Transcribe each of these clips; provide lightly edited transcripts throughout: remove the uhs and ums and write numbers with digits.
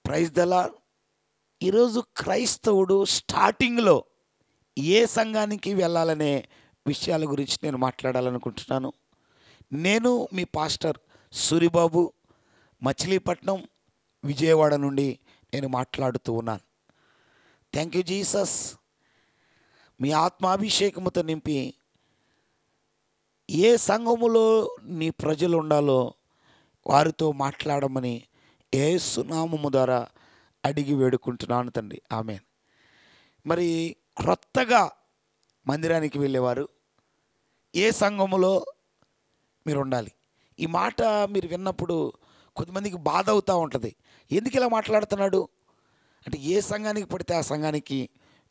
Praise the lord. ఈరోజు క్రైస్తవుడు స్టార్టింగ్లో ఏ సంఘానికి వెళ్ళాలనే విషయాల గురించి నేను మాట్లాడాలనుకుంటున్నాను. నేను మీ పాస్టర్ సూరిబాబు, మచిలీపట్నం, విజయవాడ నుండి నేను మాట్లాడుతూ ఉన్నాను. Thank you Jesus. మీ ఆత్మాభిషేకముతో నింపి ఏ సంఘములో నీ ప్రజలు ఉండాలో వారితో మాట్లాడమని యేసు నామము ద్వారా అడిగి వేడుకుంటున్నాను తండ్రి. ఆమేన్. మరి క్రొత్తగా మందిరానికి వెళ్ళేవారు ఏ సంఘములో మీరు ఉండాలి? ఈ మాట మీరు విన్నప్పుడు కొంతమందికి బాధ అవుతూ ఉంటుంది. ఎందుకు ఇలా మాట్లాడుతున్నాడు అంటే, ఏ సంఘానికి పడితే ఆ సంఘానికి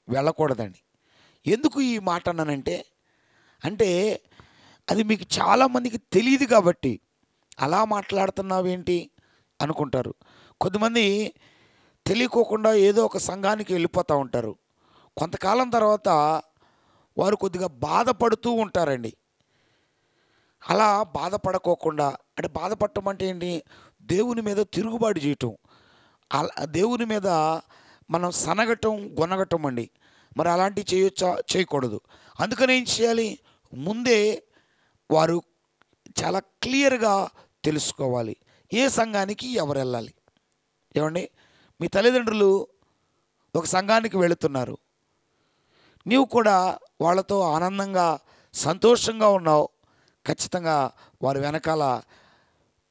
వెళ్ళకూడదండి. ఎందుకు ఈ మాట అన్నానంటే, అంటే అది మీకు చాలామందికి తెలియదు కాబట్టి అలా మాట్లాడుతున్నావేంటి అనుకుంటారు. కొంతమంది తెలియకోకుండా ఏదో ఒక సంఘానికి వెళ్ళిపోతూ ఉంటారు. కొంతకాలం తర్వాత వారు కొద్దిగా బాధపడుతూ ఉంటారండి. అలా బాధపడకోకుండా, అంటే బాధపడటం అంటే ఏంటి? దేవుని మీద తిరుగుబాటు చేయటం, అలా దేవుని మీద మనం సనగటం, గొనగటం అండి. మరి అలాంటివి చేయొచ్చా? చేయకూడదు. అందుకని ఏం చేయాలి? ముందే వారు చాలా క్లియర్గా తెలుసుకోవాలి ఏ సంఘానికి ఎవరు వెళ్ళాలి. ఏమండి, మీ తల్లిదండ్రులు ఒక సంఘానికి వెళుతున్నారు, నీవు కూడా వాళ్ళతో ఆనందంగా సంతోషంగా ఉన్నావు. ఖచ్చితంగా వారి వెనకాల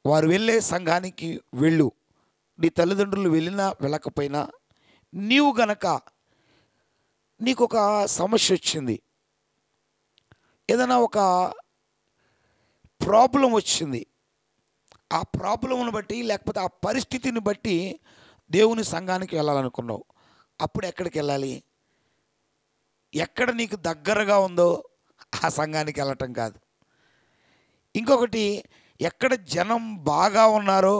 వారు వెళ్ళే సంఘానికి వెళ్ళు. నీ తల్లిదండ్రులు వెళ్ళినా వెళ్ళకపోయినా, నీవు గనక నీకు ఒక సమస్య వచ్చింది, ఏదైనా ఒక ప్రాబ్లం వచ్చింది, ఆ ప్రాబ్లంను బట్టి లేకపోతే ఆ పరిస్థితిని బట్టి దేవుని సంఘానికి వెళ్ళాలనుకున్నావు. అప్పుడు ఎక్కడికి వెళ్ళాలి? ఎక్కడ నీకు దగ్గరగా ఉందో ఆ సంఘానికి వెళ్ళటం కాదు. ఇంకొకటి, ఎక్కడ జనం బాగా ఉన్నారో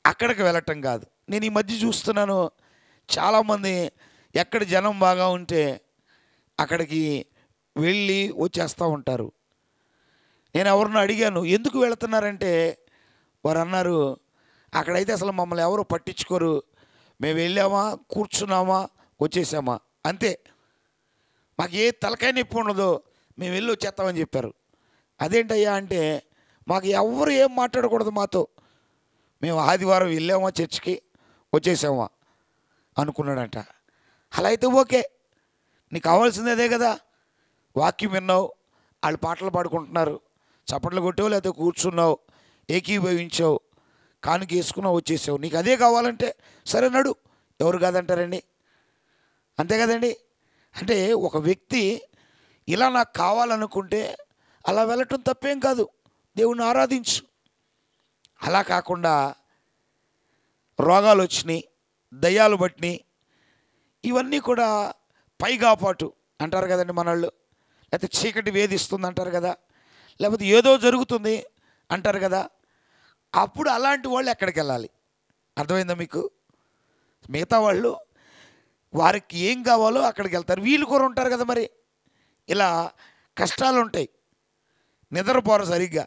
అక్కడికి వెళ్ళటం కాదు. నేను ఈ మధ్య చూస్తున్నాను, చాలామంది ఎక్కడ జనం బాగా ఉంటే అక్కడికి వెళ్ళి వచ్చేస్తూ ఉంటారు. నేను ఎవరినో అడిగాను, ఎందుకు వెళుతున్నారంటే వారు అన్నారు, అక్కడైతే అసలు మమ్మల్ని ఎవరు పట్టించుకోరు, మేము వెళ్ళామా, కూర్చున్నామా, వచ్చేసామా, అంతే, మాకు ఏ తలకాయ నొప్పి ఉండదు, మేము వెళ్ళి వచ్చేస్తామని చెప్పారు. అదేంటయ్యా అంటే, మాకు ఎవరు ఏం మాట్లాడకూడదు మాతో, మేము ఆదివారం వెళ్ళామా చర్చికి, వచ్చేసామా అనుకున్నాడంట. అలా అయితే ఓకే, నీకు కావాల్సింది అదే కదా. వాక్యం విన్నావు, వాళ్ళు పాటలు పాడుకుంటున్నారు, చప్పట్లు కొట్టావు, లేకపోతే కూర్చున్నావు, ఏకీభవించావు, కానుక వేసుకున్నావు, వచ్చేసావు. నీకు అదే కావాలంటే సరే నడు, ఎవరు కాదంటారండి? అంతే కదండి. అంటే ఒక వ్యక్తి ఇలా నాకు కావాలనుకుంటే అలా వెళ్ళటం తప్పేం కాదు, దేవుణ్ణి ఆరాధించు. అలా కాకుండా రోగాలు వచ్చినాయి, దయ్యాలు పట్టినాయి, ఇవన్నీ కూడా పైగాపాటు అంటారు కదండి మనోళ్ళు, లేకపోతే చీకటి వేధిస్తుంది అంటారు కదా, లేకపోతే ఏదో జరుగుతుంది అంటారు కదా. అప్పుడు అలాంటి వాళ్ళు ఎక్కడికి వెళ్ళాలి? అర్థమైందా మీకు? మిగతా వాళ్ళు వారికి ఏం కావాలో అక్కడికి వెళ్తారు. వీళ్ళు కూడా ఉంటారు కదా, మరి ఇలా కష్టాలు ఉంటాయి, నిద్రపోరు సరిగ్గా,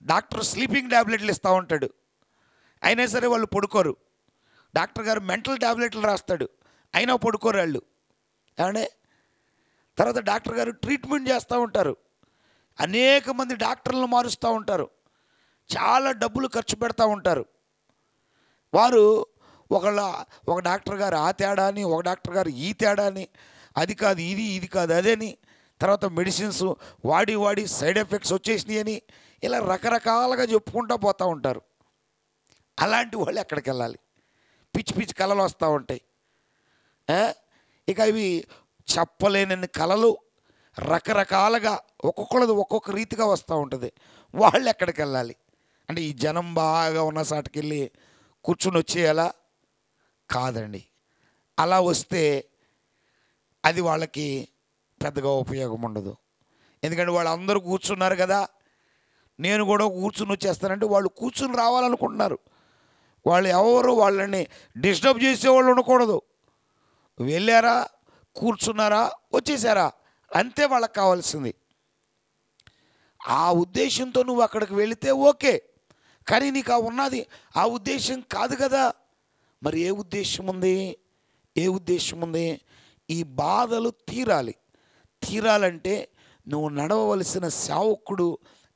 డాక్టర్ స్లీపింగ్ ట్యాబ్లెట్లు ఇస్తూ ఉంటాడు, అయినా సరే వాళ్ళు పడుకోరు. డాక్టర్ గారు మెంటల్ ట్యాబ్లెట్లు రాస్తాడు, అయినా పడుకోరు వాళ్ళు. ఏమంటే తర్వాత డాక్టర్ గారు ట్రీట్మెంట్ చేస్తూ ఉంటారు, అనేక మంది డాక్టర్లను మారుస్తూ ఉంటారు, చాలా డబ్బులు ఖర్చు పెడతా ఉంటారు. వారు ఒక డాక్టర్ గారు ఆ తేడా అని, ఒక డాక్టర్ గారు ఈ తేడా అని, అది కాదు ఇది, ఇది కాదు అదని, తర్వాత మెడిసిన్స్ వాడి సైడ్ ఎఫెక్ట్స్ వచ్చేసినాయి అని, ఇలా రకరకాలుగా చెప్పుకుంటూ పోతూ ఉంటారు. అలాంటి వాళ్ళు ఎక్కడికి వెళ్ళాలి? పిచ్చి పిచ్చి కళలు వస్తూ ఉంటాయి. ఇక ఇవి చెప్పలేనన్ని కళలు రకరకాలుగా ఒక్కొక్కళ్ళది ఒక్కొక్క రీతిగా వస్తూ ఉంటుంది. వాళ్ళు ఎక్కడికి వెళ్ళాలి? అంటే ఈ జనం బాగా ఉన్న సాటికి వెళ్ళి కూర్చుని వచ్చేయాలా? కాదండి. అలా వస్తే అది వాళ్ళకి పెద్దగా ఉపయోగం ఉండదు. ఎందుకంటే వాళ్ళు అందరూ కూర్చున్నారు కదా, నేను కూడా కూర్చుని వచ్చేస్తానంటే వాళ్ళు కూర్చుని రావాలనుకుంటున్నారు. వాళ్ళు ఎవరు వాళ్ళని డిస్టర్బ్ చేసేవాళ్ళు ఉండకూడదు. వెళ్ళారా, కూర్చున్నారా, వచ్చేసారా, అంతే వాళ్ళకి కావాల్సింది. ఆ ఉద్దేశంతో నువ్వు అక్కడికి వెళితే ఓకే. కానీ నీకు ఆ ఉన్నది ఆ ఉద్దేశం కాదు కదా. మరి ఏ ఉద్దేశం ఉంది? ఏ ఉద్దేశం ఉంది? ఈ బాధలు తీరాలంటే నువ్వు నడవవలసిన సేవకుడు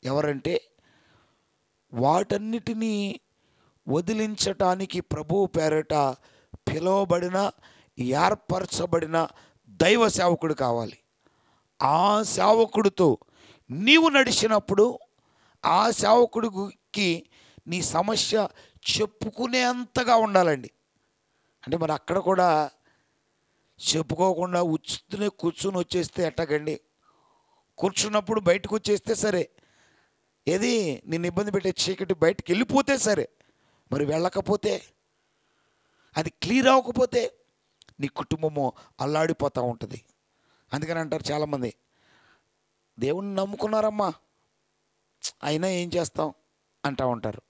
ఎవరంటే, వాటన్నిటినీ వదిలించటానికి ప్రభువు పేరట పిలువబడిన ఏర్పరచబడిన దైవ సేవకుడు కావాలి. ఆ సేవకుడితో నీవు నడిచినప్పుడు ఆ సేవకుడికి నీ సమస్య చెప్పుకునేంతగా ఉండాలండి. అంటే మరి అక్కడ కూడా చెప్పుకోకుండా ఉచితనే కూర్చుని వచ్చేస్తే ఎట్టకండి? కూర్చున్నప్పుడు బయటకు వచ్చేస్తే సరే, ఏది నిన్ను ఇబ్బంది పెట్టే చీకటి బయటకు వెళ్ళిపోతే సరే, మరి వెళ్ళకపోతే, అది క్లియర్ అవ్వకపోతే నీ కుటుంబము అల్లాడిపోతూ ఉంటుంది. అందుకని అంటారు చాలామంది, దేవుణ్ణి నమ్ముకున్నారమ్మా అయినా ఏం చేస్తాం అంటూ ఉంటారు.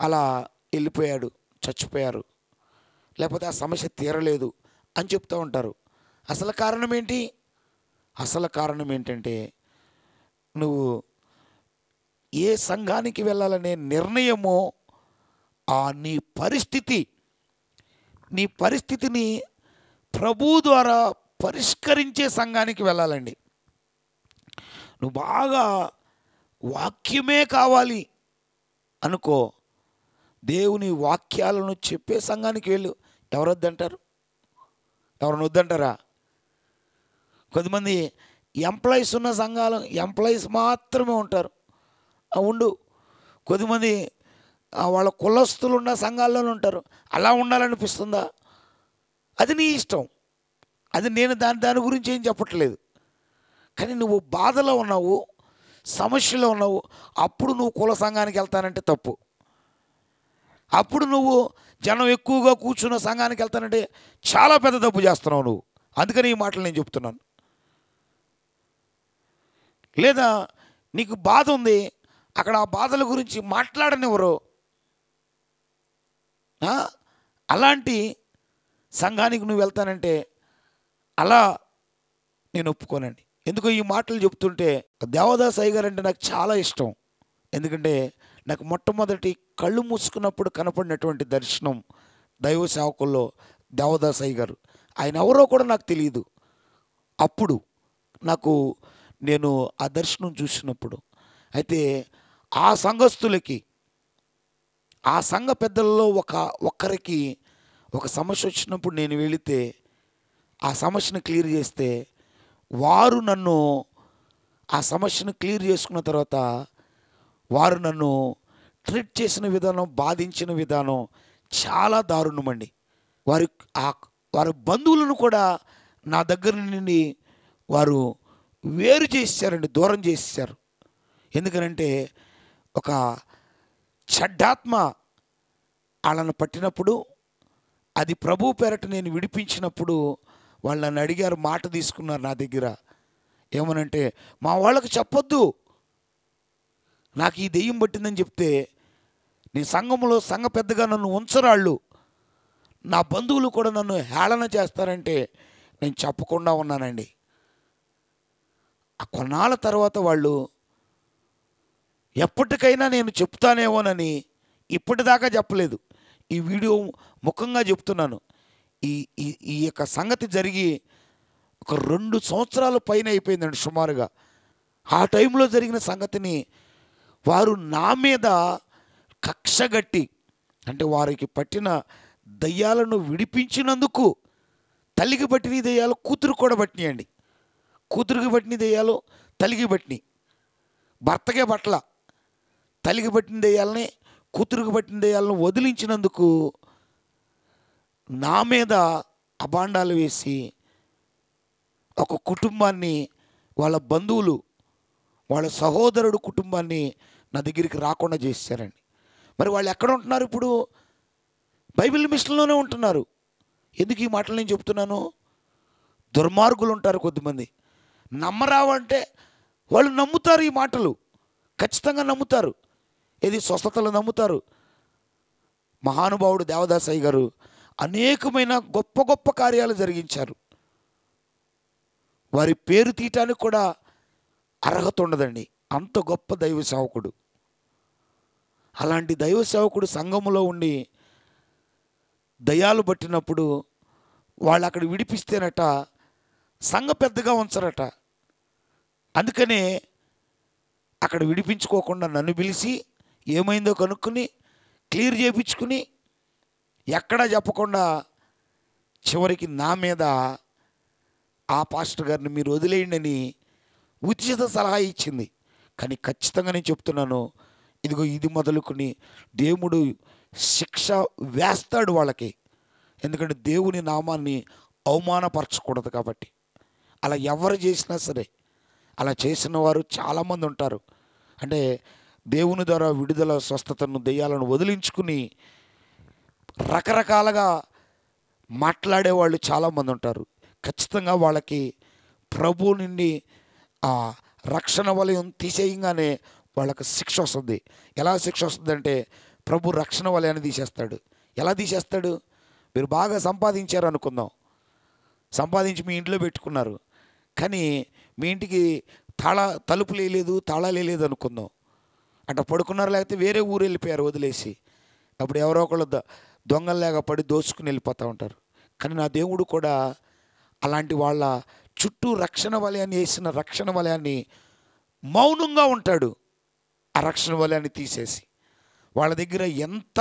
అలా వెళ్ళిపోయాడు, చచ్చిపోయారు, లేకపోతే ఆ సమస్య తీరలేదు అని చెప్తూ ఉంటారు. అసలు కారణం ఏంటి? అసలు కారణం ఏంటంటే, నువ్వు ఏ సంఘానికి వెళ్ళాలనే నిర్ణయమో ఆ నీ పరిస్థితిని ప్రభువు ద్వారా పరిష్కరించే సంఘానికి వెళ్ళాలండి. నువ్వు బాగా వాక్యమే కావాలి అనుకో, దేవుని వాక్యాలను చెప్పే సంఘానికి వెళ్ళు. ఎవరు వద్దంటారు? ఎవరిని వద్దంటారా? కొద్దిమంది ఎంప్లాయీస్ ఉన్న సంఘాలు ఎంప్లాయీస్ మాత్రమే ఉంటారు, ఉండు. కొద్దిమంది వాళ్ళ కులస్తులు ఉన్న సంఘాల్లోనే ఉంటారు. అలా ఉండాలనిపిస్తుందా? అది నీ ఇష్టం. అది నేను దాని గురించి ఏం చెప్పట్లేదు. కానీ నువ్వు బాధలో ఉన్నావు, సమస్యలో ఉన్నావు, అప్పుడు నువ్వు కుల సంఘానికి వెళ్తానంటే తప్పు. అప్పుడు నువ్వు జనం ఎక్కువగా కూర్చున్న సంఘానికి వెళ్తానంటే చాలా పెద్ద తప్పు చేస్తున్నావు నువ్వు. అందుకని ఈ మాటలు నేను చెప్తున్నాను. లేదా నీకు బాధ ఉంది, అక్కడ ఆ బాధల గురించి మాట్లాడనివ్వరు, అలాంటి సంఘానికి నువ్వు వెళ్తానంటే అలా నేను ఒప్పుకోనండి. ఎందుకో ఈ మాటలు చెప్తుంటే దేవదాస్ అయ్య గారు అంటే నాకు చాలా ఇష్టం. ఎందుకంటే నాకు మొట్టమొదటి కళ్ళు మూసుకున్నప్పుడు కనపడినటువంటి దర్శనం దైవ సేవకుల్లో దేవదాస్ అయ్య గారు. ఆయన ఎవరో కూడా నాకు తెలియదు. అప్పుడు నేను ఆ దర్శనం చూసినప్పుడు అయితే ఆ సంఘస్థులకి, ఆ సంఘ పెద్దలలో ఒక్కరికి ఒక సమస్య వచ్చినప్పుడు నేను వెళితే ఆ సమస్యను క్లియర్ చేస్తే, వారు నన్ను ఆ సమస్యను క్లియర్ చేసుకున్న తర్వాత వారు నన్ను ట్రీట్ చేసిన విధానం, బాధించిన విధానం చాలా దారుణమండి. వారి బంధువులను కూడా నా దగ్గర నుండి వారు వేరు చేశారండి, దూరం చేశారు. ఎందుకనంటే ఒక చెడ్డాత్మ వాళ్ళను పట్టినప్పుడు, అది ప్రభు పేరట నేను విడిపించినప్పుడు వాళ్ళు నన్ను అడిగారు, మాట తీసుకున్నారు నా దగ్గర. ఏమనంటే, మా వాళ్ళకి చెప్పొద్దు నాకు ఈ దెయ్యం పట్టిందని చెప్తే, నీ సంఘంలో సంఘ పెద్దగా నన్ను ఉంచరాళ్ళు, నా బంధువులు కూడా నన్ను హేళన చేస్తారంటే నేను చెప్పకుండా ఉన్నానండి. ఆ కొన్నాళ్ళ తర్వాత వాళ్ళు ఎప్పటికైనా నేను చెప్తానేమోనని ఇప్పటిదాకా చెప్పలేదు. ఈ వీడియో ముఖంగా చెప్తున్నాను. ఈ యొక్క సంగతి జరిగి ఒక 2 సంవత్సరాల పైన అయిపోయిందండి సుమారుగా. ఆ టైంలో జరిగిన సంగతిని వారు నా మీద కక్షగట్టి, అంటే వారికి పట్టిన దయ్యాలను విడిపించినందుకు, తల్లికి పట్టిన దయ్యాలు కూతురు కూడా పట్టినాయండి. కూతురికి పట్టిన దయ్యాలు తల్లికి పట్టినాయి. భర్తకే పట్ల, తల్లికి పట్టిన దయ్యాలని, కూతురికి పట్టిన దయ్యాలను వదిలించినందుకు నా మీద అబాండాలు వేసి ఒక కుటుంబాన్ని, వాళ్ళ బంధువులు, వాళ్ళ సహోదరుడు కుటుంబాన్ని నా దగ్గరికి రాకుండా చేశారండి. మరి వాళ్ళు ఎక్కడ ఉంటున్నారు ఇప్పుడు? బైబిల్ మిషన్లోనే ఉంటున్నారు. ఎందుకు ఈ మాటలు నేను చెప్తున్నాను? దుర్మార్గులు ఉంటారు కొద్దిమంది, నమ్మరావంటే వాళ్ళు నమ్ముతారు, ఈ మాటలు ఖచ్చితంగా నమ్ముతారు. ఏది స్వస్థతలు నమ్ముతారు. మహానుభావుడు దేవదాస్ అయ్య గారు అనేకమైన గొప్ప గొప్ప కార్యాలు జరిగించారు. వారి పేరు తీయటానికి కూడా అర్హత ఉండదండి, అంత గొప్ప దైవ సేవకుడు. అలాంటి దైవ సేవకుడు సంఘములో ఉండి దయ్యాలు పట్టినప్పుడు వాళ్ళు అక్కడ విడిపిస్తేనట సంఘ పెద్దగా ఉంచరట. అందుకనే అక్కడ విడిపించుకోకుండా నన్ను పిలిచి ఏమైందో కనుక్కుని క్లియర్ చేయించుకుని ఎక్కడా చెప్పకుండా చివరికి నా మీద ఆ పాస్టర్ గారిని మీరు వదిలేయండి అని ఉచిత సలహా ఇచ్చింది. కానీ ఖచ్చితంగా నేను చెప్తున్నాను, ఇదిగో ఇది మొదలుకొని దేవుడు శిక్ష వేస్తాడు వాళ్ళకి. ఎందుకంటే దేవుని నామాన్ని అవమానపరచకూడదు కాబట్టి. అలా ఎవరు చేసినా సరే, అలా చేసిన వారు చాలామంది ఉంటారు. అంటే దేవుని ద్వారా విడుదల, స్వస్థతను, దెయ్యాలను వదిలించుకుని రకరకాలుగా మాట్లాడేవాళ్ళు చాలామంది ఉంటారు. ఖచ్చితంగా వాళ్ళకి ప్రభు నుండి ఆ రక్షణ వలయం తీసేయంగానే వాళ్ళకి శిక్ష వస్తుంది. ఎలా శిక్ష వస్తుందంటే ప్రభు రక్షణ వలయాన్ని తీసేస్తాడు. ఎలా తీసేస్తాడు? మీరు బాగా సంపాదించారు అనుకుందాం, సంపాదించి మీ ఇంట్లో పెట్టుకున్నారు, కానీ మీ ఇంటికి తలుపులు వేయలేదు, తాళాలు వేయలేదు అనుకుందాం. అట్లా పడుకున్నారు, లేకపోతే వేరే ఊరు వెళ్ళిపోయారు వదిలేసి. అప్పుడు ఎవరో ఒకళ్ళు దొంగల్లాగా పడి దోచుకుని వెళ్ళిపోతూ ఉంటారు. కానీ నా దేవుడు కూడా అలాంటి వాళ్ళ చుట్టూ రక్షణ వలయాన్ని వేసిన రక్షణ వలయాన్ని మౌనంగా ఉంటాడు. ఆ రక్షణ వలయాన్ని తీసేసి వాళ్ళ దగ్గర ఎంత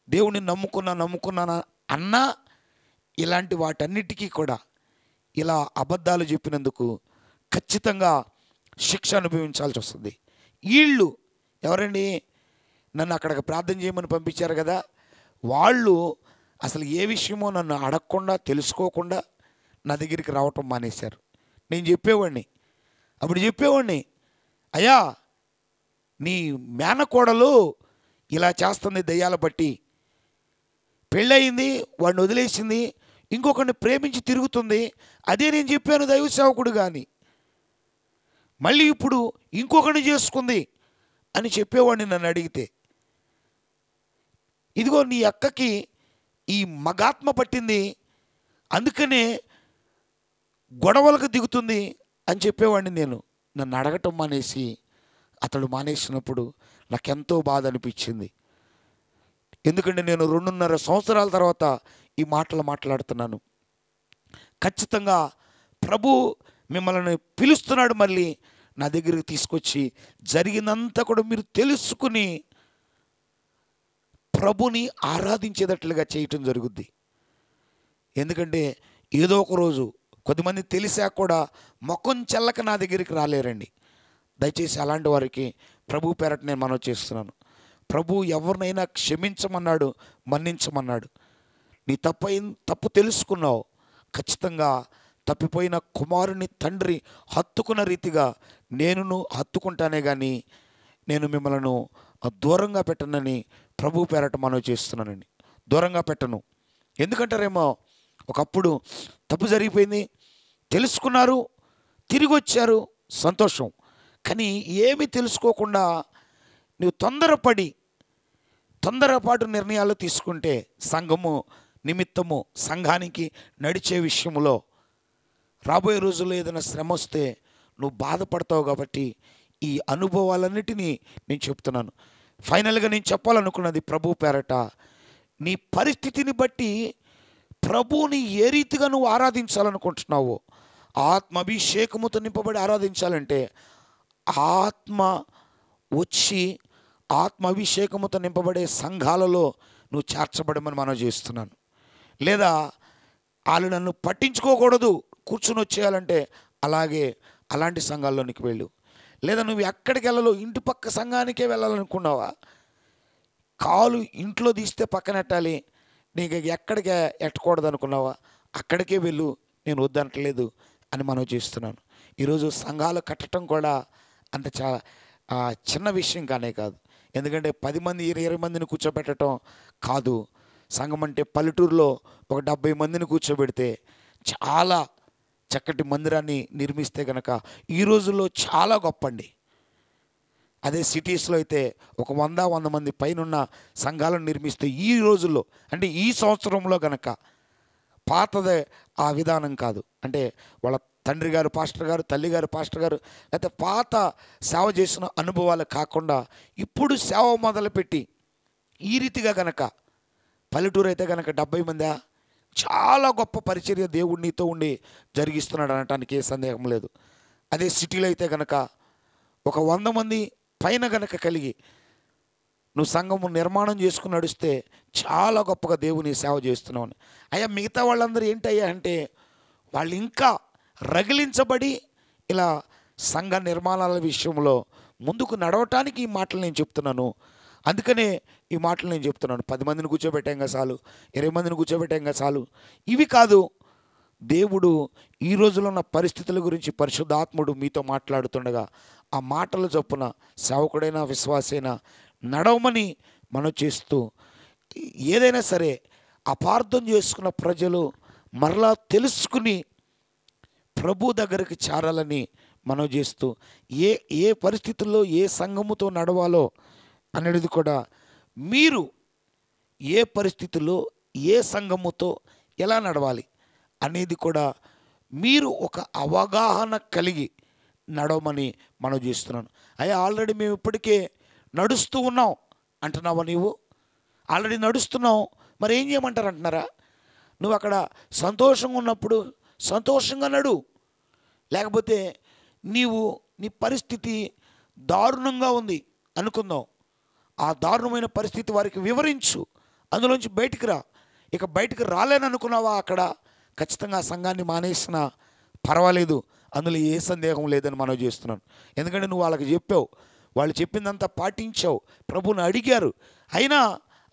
దేవుని నమ్ముకున్నా అన్నా ఇలాంటి వాటన్నిటికీ కూడా ఇలా అబద్ధాలు చెప్పినందుకు ఖచ్చితంగా శిక్ష అనుభవించాల్సి వస్తుంది. వీళ్ళు ఎవరండి? నన్ను అక్కడికి ప్రార్థన చేయమని పంపించారు కదా, వాళ్ళు అసలు ఏ విషయమో నన్ను అడగకుండా, తెలుసుకోకుండా నా దగ్గరికి రావటం మానేశారు. నేను చెప్పేవాడిని, అప్పుడు చెప్పేవాడిని, అయ్యా నీ మేనకోడలు ఇలా చేస్తుంది, దయ్యాల బట్టి పెళ్ళయింది, వాడిని వదిలేసింది, ఇంకొకరిని ప్రేమించి తిరుగుతుంది. అదే నేను చెప్పాను దైవ సేవకుడు. కానీ మళ్ళీ ఇప్పుడు ఇంకొకరిని చేసుకుంది అని చెప్పేవాడిని నన్ను అడిగితే. ఇదిగో నీ అక్కకి ఈ మగాత్మ పట్టింది, అందుకనే గొడవలకు దిగుతుంది అని చెప్పేవాడిని నేను. నన్ను అడగటం మానేసి అతడు మానేసినప్పుడు నాకెంతో బాధ అనిపించింది. ఎందుకంటే నేను 2.5 సంవత్సరాల తర్వాత ఈ మాటలు మాట్లాడుతున్నాను. ఖచ్చితంగా ప్రభు మిమ్మల్ని పిలుస్తున్నాడు, మళ్ళీ నా దగ్గరికి తీసుకొచ్చి జరిగినంతా కూడా మీరు తెలుసుకుని ప్రభుని ఆరాధించేటట్లుగా చేయటం జరుగుద్ది. ఎందుకంటే ఏదో ఒక రోజు కొద్దిమంది తెలిసా కూడా ముఖం చెల్లక నా దగ్గరికి రాలేరండి. దయచేసి అలాంటి వారికి ప్రభు పేరట నేను మనవి చేస్తున్నాను. ప్రభు ఎవరినైనా క్షమించమన్నాడు, మన్నించమన్నాడు. నీ తప్పు తెలుసుకున్నావు, ఖచ్చితంగా తప్పిపోయిన కుమారుని తండ్రి హత్తుకున్న రీతిగా నేను హత్తుకుంటానే కానీ నేను మిమ్మల్ని దూరంగా పెట్టనని ప్రభు పేరట మనవి చేస్తున్నానండి. దూరంగా పెట్టను. ఎందుకంటారేమో, ఒకప్పుడు తప్పు జరిగిపోయింది, తెలుసుకున్నారు, తిరిగి వచ్చారు, సంతోషం. కానీ ఏమీ తెలుసుకోకుండా నువ్వు తొందరపాటు నిర్ణయాలు తీసుకుంటే సంఘము నిమిత్తము, సంఘానికి నడిచే విషయంలో రాబోయే రోజుల్లో ఏదైనా శ్రమ వస్తే నువ్వు బాధపడతావు. కాబట్టి ఈ అనుభవాలన్నిటినీ నేను చెప్తున్నాను. ఫైనల్గా నేను చెప్పాలనుకున్నది ప్రభు పేరట, నీ పరిస్థితిని బట్టి ప్రభువుని ఏ రీతిగా నువ్వు ఆరాధించాలనుకుంటున్నావో, ఆత్మాభిషేకముతో నింపబడి ఆరాధించాలంటే ఆత్మ వచ్చి ఆత్మాభిషేకముతో నింపబడే సంఘాలలో నువ్వు చేర్చబడమని మనం చేస్తున్నాను. లేదా వాళ్ళు నన్ను పట్టించుకోకూడదు, కూర్చుని వచ్చేయాలంటే అలాంటి సంఘాల్లోనికి వెళ్ళు. లేదా నువ్వు ఎక్కడికి వెళ్ళాలో, ఇంటి పక్క సంఘానికే వెళ్ళాలనుకున్నావా, కాలు ఇంట్లో తీస్తే పక్కనెట్టాలి, నీకు ఎక్కడికి ఎట్టకూడదు అనుకున్నావా, అక్కడికే వెళ్ళు, నేను వద్దనట్లేదు అని మనం చేస్తున్నాను. ఈరోజు సంఘాలు కట్టడం కూడా అంత చిన్న విషయం కానే కాదు. ఎందుకంటే 10 మంది 20 మందిని కూర్చోబెట్టడం కాదు. సంఘం అంటే పల్లెటూరులో ఒక 70 మందిని కూర్చోబెడితే చాలా చక్కటి మందిరాన్ని నిర్మిస్తే కనుక ఈ రోజుల్లో చాలా గొప్ప అండి. అదే సిటీస్లో అయితే ఒక 100 మంది పైన సంఘాలను నిర్మిస్తే ఈ రోజుల్లో, అంటే ఈ సంవత్సరంలో కనుక, పాతదే ఆ విధానం కాదు. అంటే వాళ్ళ తండ్రి గారు పాస్టర్ గారు, తల్లి గారు పాస్టర్ గారు, లేకపోతే పాత సేవ చేసిన అనుభవాలు కాకుండా ఇప్పుడు సేవ మొదలుపెట్టి ఈ రీతిగా కనుక, పల్లెటూరు అయితే కనుక 70 మందా, చాలా గొప్ప పరిచర్య దేవుడు నీతో ఉండి జరిగిస్తున్నాడు అనటానికి ఏ సందేహం లేదు. అదే సిటీలో అయితే కనుక ఒక 100 మంది పైన కనుక కలిగి నువ్వు సంఘము నిర్మాణం చేసుకుని నడిస్తే చాలా గొప్పగా దేవుని సేవ చేస్తున్నావు. అయ్యా మిగతా వాళ్ళందరూ ఏంటయ్యా అంటే వాళ్ళు ఇంకా రగిలించబడి ఇలా సంఘ నిర్మాణాల విషయంలో ముందుకు నడవటానికి ఈ మాటలు నేను చెప్తున్నాను. అందుకనే ఈ మాటలు నేను చెప్తున్నాను. 10 మందిని కూర్చోబెట్టాంగా చాలు, 20 మందిని కూర్చోబెట్టాంగా చాలు, ఇవి కాదు. దేవుడు ఈ రోజులో ఉన్న పరిస్థితుల గురించి పరిశుద్ధాత్ముడు మీతో మాట్లాడుతుండగా ఆ మాటల చొప్పున సేవకుడైనా విశ్వాసైనా నడవమని మనం చేస్తూ, ఏదైనా సరే అపార్థం చేసుకున్న ప్రజలు మరలా తెలుసుకుని ప్రభు దగ్గరికి చేరాలని మనం చేస్తూ, ఏ ఏ పరిస్థితుల్లో ఏ సంఘముతో నడవాలో అనేది కూడా, మీరు ఏ పరిస్థితుల్లో ఏ సంఘముతో ఎలా నడవాలి అనేది కూడా మీరు ఒక అవగాహన కలిగి నడవమని మనం చేస్తున్నాను. అయ్యా ఆల్రెడీ మేము ఇప్పటికే నడుస్తూ ఉన్నాం అంటున్నావా? నీవు ఆల్రెడీ నడుస్తున్నావు, మరి ఏం చేయమంటారు అంటున్నారా? నువ్వు అక్కడ సంతోషంగా ఉన్నప్పుడు సంతోషంగా నడు, లేకపోతే నీ పరిస్థితి దారుణంగా ఉంది అనుకుందాం, ఆ దారుణమైన పరిస్థితి వారికి వివరించు, అందులోంచి బయటికి రా. ఇక బయటికి రాలేననుకున్నావా, అక్కడ ఖచ్చితంగా ఆ సంఘాన్ని మానేసినా పర్వాలేదు, అందులో ఏ సందేహం లేదని మనం చేస్తున్నాను. ఎందుకంటే నువ్వు వాళ్ళకి చెప్పావు, వాళ్ళు చెప్పిందంతా పాటించావు, ప్రభువుని అడిగారు, అయినా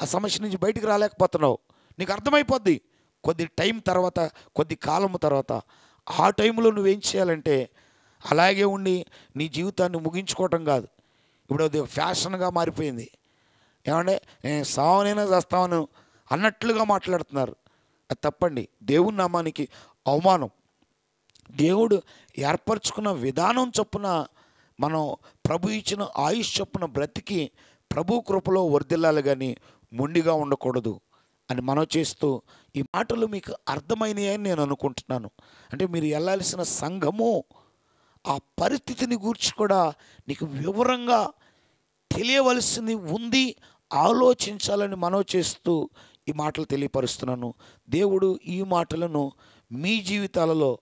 ఆ సమస్య నుంచి బయటికి రాలేకపోతున్నావు. నీకు అర్థమైపోద్ది కొద్ది టైం తర్వాత, కొద్ది కాలం తర్వాత. ఆ టైంలో నువ్వేం చేయాలంటే అలాగే ఉండి నీ జీవితాన్ని ముగించుకోవటం కాదు. ఇప్పుడు అది ఫ్యాషన్గా మారిపోయింది. ఏమంటే నేను సావనైనా చేస్తాను అన్నట్లుగా మాట్లాడుతున్నారు. అది తప్పండి. దేవుని నామానికి అవమానం. దేవుడు ఏర్పరచుకున్న విధానం చొప్పున మనం ప్రభు ఇచ్చిన ఆయుష్ చొప్పున బ్రతికి ప్రభు కృపలో వర్ధిల్లాలి, కానీ మొండిగా ఉండకూడదు అని మనం చేస్తూ, ఈ మాటలు మీకు అర్థమైనాయి అని నేను అనుకుంటున్నాను. అంటే మీరు వెళ్ళాల్సిన సంఘము ఆ పరిస్థితిని గూర్చి కూడా నీకు వివరంగా తెలియవలసింది ఉంది, ఆలోచించాలని మనం చేస్తూ ఈ మాటలు తెలియపరుస్తున్నాను. దేవుడు ఈ మాటలను మీ జీవితాలలో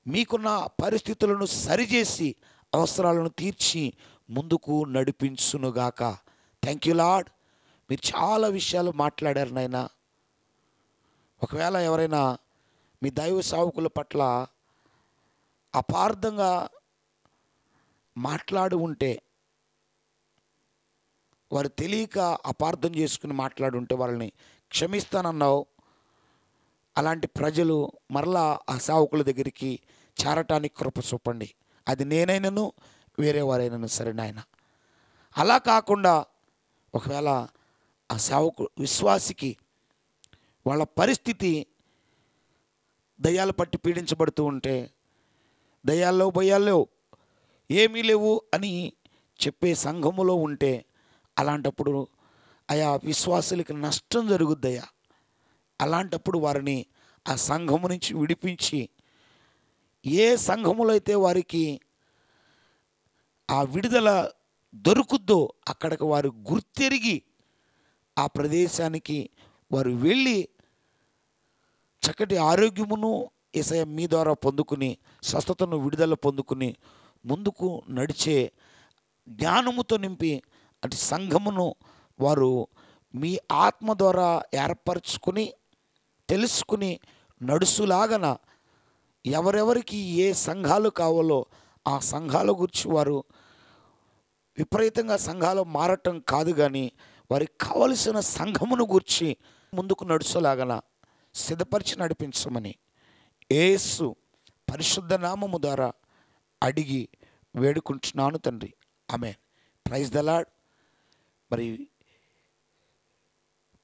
మీకున్న పరిస్థితులను సరిచేసి అవసరాలను తీర్చి ముందుకు నడిపించునుగాక. Thank you lord. మీరు చాలా విషయాలు మాట్లాడారు నాయనా. ఒకవేళ ఎవరైనా మీ దైవ సేవకుల పట్ల అపార్థంగా మాట్లాడి ఉంటే, వారు తెలియక అపార్థం చేసుకుని మాట్లాడుంటే వాళ్ళని క్షమిస్తానన్నావు. అలాంటి ప్రజలు మరలా ఆ సేవకుల దగ్గరికి చేరటానికి కృప చూపండి. అది నేనైనాను వేరే వారైనాను సరే నాయన. అలా కాకుండా ఒకవేళ ఆ విశ్వాసికి వాళ్ళ పరిస్థితి దయ్యాలు పట్టి పీడించబడుతూ ఉంటే, దయ్యాల్లో భయాల్లో ఏమీ లేవు అని చెప్పే సంఘములో ఉంటే, అలాంటప్పుడు ఆయా విశ్వాసులకి నష్టం జరుగుద్దయ్యా. అలాంటప్పుడు వారిని ఆ సంఘము నుంచి విడిపించి, ఏ సంఘములో అయితే వారికి ఆ విడుదల దొరుకుద్దో అక్కడికి వారు గుర్తెరిగి ఆ ప్రదేశానికి వారు వెళ్ళి చక్కటి ఆరోగ్యమును యేసయ్య మీ ద్వారా పొందుకుని, స్వస్థతను విడుదల పొందుకుని ముందుకు నడిచే జ్ఞానముతో నింపి అటు సంఘమును వారు మీ ఆత్మ ద్వారా ఏర్పరచుకుని తెలుసుకుని నడుసులాగన ఎవరెవరికి ఏ సంఘాలు కావాలో ఆ సంఘాల గురించి వారు విపరీతంగా సంఘాలు మారటం కాదు, కానీ వారికి కావలసిన సంఘమును గూర్చి ముందుకు నడుచులాగన సిద్ధపరిచి నడిపించమని యేసు పరిశుద్ధ నామము ద్వారా అడిగి వేడుకుంటున్నాను తండ్రి. ఆమేన్. Praise the Lord. మరి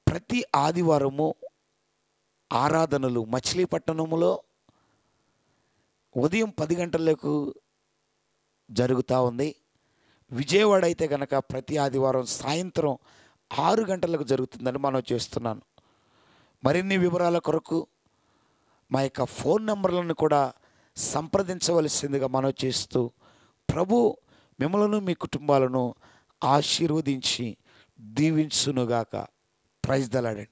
ప్రతి ఆదివారము ఆరాధనలు మచిలీపట్నములో ఉదయం 10 గంటలకు జరుగుతూ ఉంది. విజయవాడ అయితే కనుక ప్రతి ఆదివారం సాయంత్రం 6 గంటలకు జరుగుతుందని మనం చేస్తున్నాను. మరిన్ని వివరాల కొరకు మా యొక్క ఫోన్ నెంబర్లను కూడా సంప్రదించవలసిందిగా మనవి చేస్తూ, ప్రభు మిమ్మలను మీ కుటుంబాలను ఆశీర్వదించి దీవించునుగాక. Praise the lord.